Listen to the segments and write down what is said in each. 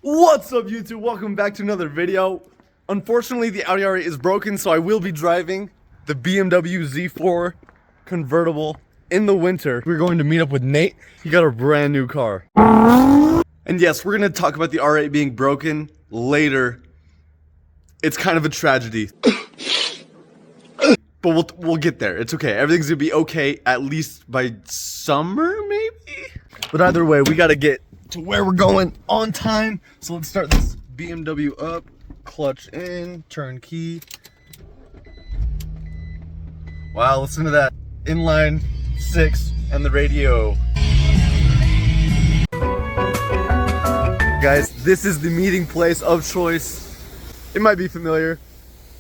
What's up, YouTube? Welcome back to another video. Unfortunately, the Audi R8 is broken, so I will be driving the BMW Z4 convertible in the winter. We're going to meet up with Nate. He got a brand new car. And yes, we're going to talk about the R8 being broken later. It's kind of a tragedy. But we'll get there. It's okay. Everything's going to be okay, at least by summer, maybe? But either way, we got to get to where we're going on time. So let's start this BMW up, clutch in, turn key. Wow, listen to that. Inline 6 and the radio. Guys, this is the meeting place of choice. It might be familiar.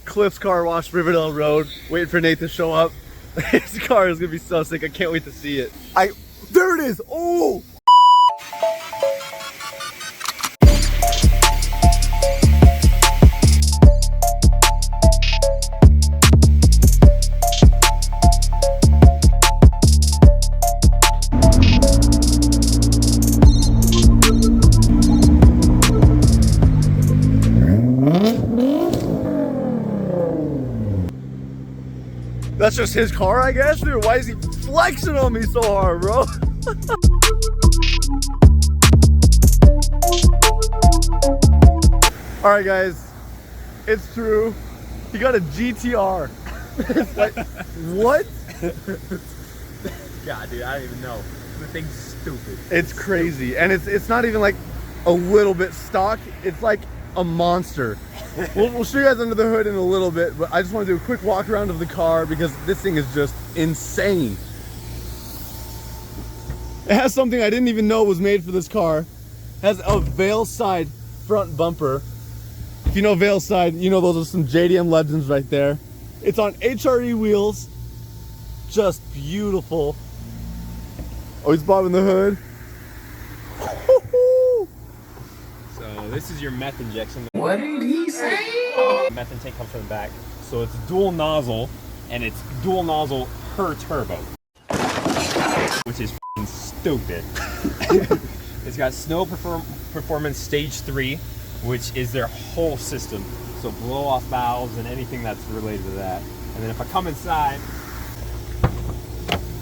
Cliff's Car Wash, Riverdale Road. Waiting for Nate to show up. His car is gonna be so sick. I can't wait to see it. There it is. Oh! That's just his car, I guess, dude. Why is he flexing on me so hard, bro? All right, guys, it's true. He got a GTR. Like, what? God, dude, I don't even know. The thing's stupid. It's crazy, and it's not even like a little bit stock. It's like a monster. We'll show you guys under the hood in a little bit, but I just want to do a quick walk around of the car because this thing is just insane. It has something I didn't even know was made for this car. It has a Veil side front bumper. If you know Veil side, you know those are some JDM legends right there. It's on HRE wheels. Just beautiful. Oh, he's bobbing the hood. So this is your meth injection. What did he say? Meth intake comes from the back. So it's dual nozzle, and it's dual nozzle per turbo. Which is f***ing stupid. It's got Snow Performance Stage 3, which is their whole system. So blow off valves and anything that's related to that. And then if I come inside,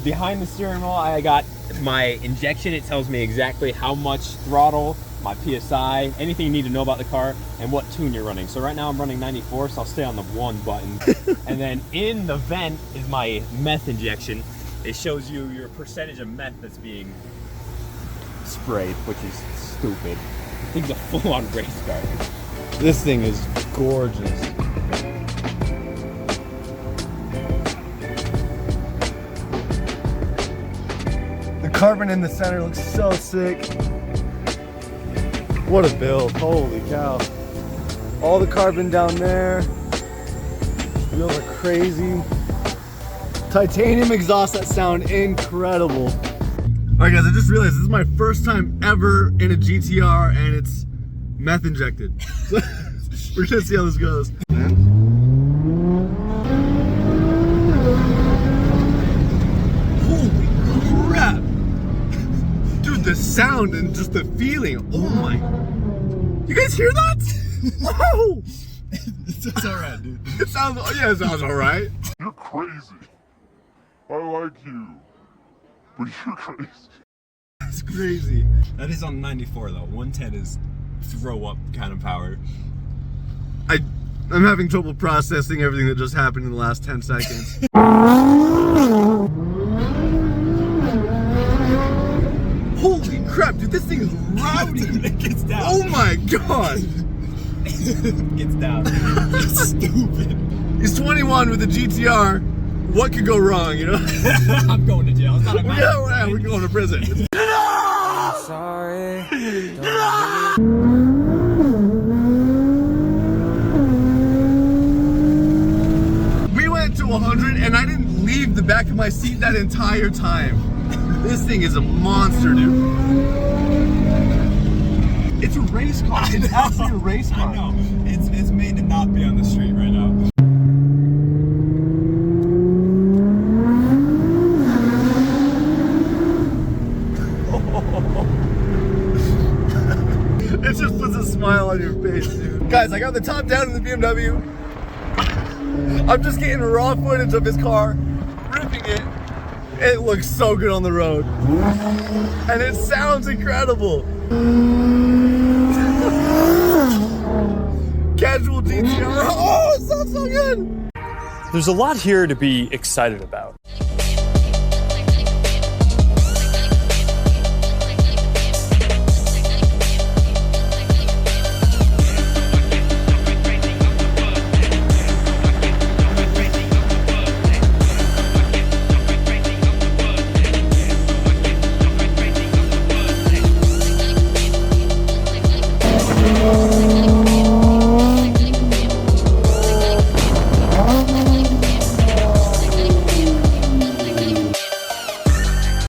behind the steering wheel, I got my injection. It tells me exactly how much throttle, my PSI, anything you need to know about the car, and what tune you're running. So right now I'm running 94, so I'll stay on the 1 button. And then in the vent is my meth injection. It shows you your percentage of meth that's being sprayed, which is stupid. I think it's a full-on race car. This thing is gorgeous. The carbon in the center looks so sick. What a build, holy cow. All the carbon down there. Wheels are crazy. Titanium exhaust that sound incredible. All right, guys, I just realized this is my first time ever in a GTR and it's meth injected. So we're gonna see how this goes. Holy crap. Dude, the sound and just the feeling. Oh my. You guys hear that? Oh! It's alright, dude. It sounds, yeah, it sounds alright. You're crazy. I like you, but you're crazy. It's crazy. That is on 94 though. 110 is throw up kind of power. I'm having trouble processing everything that just happened in the last 10 seconds. Holy crap, dude, this thing is rowdy. It gets down. Oh my god. It gets down. It's stupid. He's 21 with a GTR. What could go wrong, you know? I'm going to jail. It's not a matter. Yeah, we're going to prison. Sorry. We went to 100 and I didn't leave the back of my seat that entire time. This thing is a monster, dude. It's a race car. It's actually a race car. I know. It's made to not be on the street right now. It just puts a smile on your face, dude. Guys, I got the top down in the BMW. I'm just getting raw footage of his car, ripping it. It looks so good on the road. And it sounds incredible. Casual GTR. Oh, it sounds so good. There's a lot here to be excited about.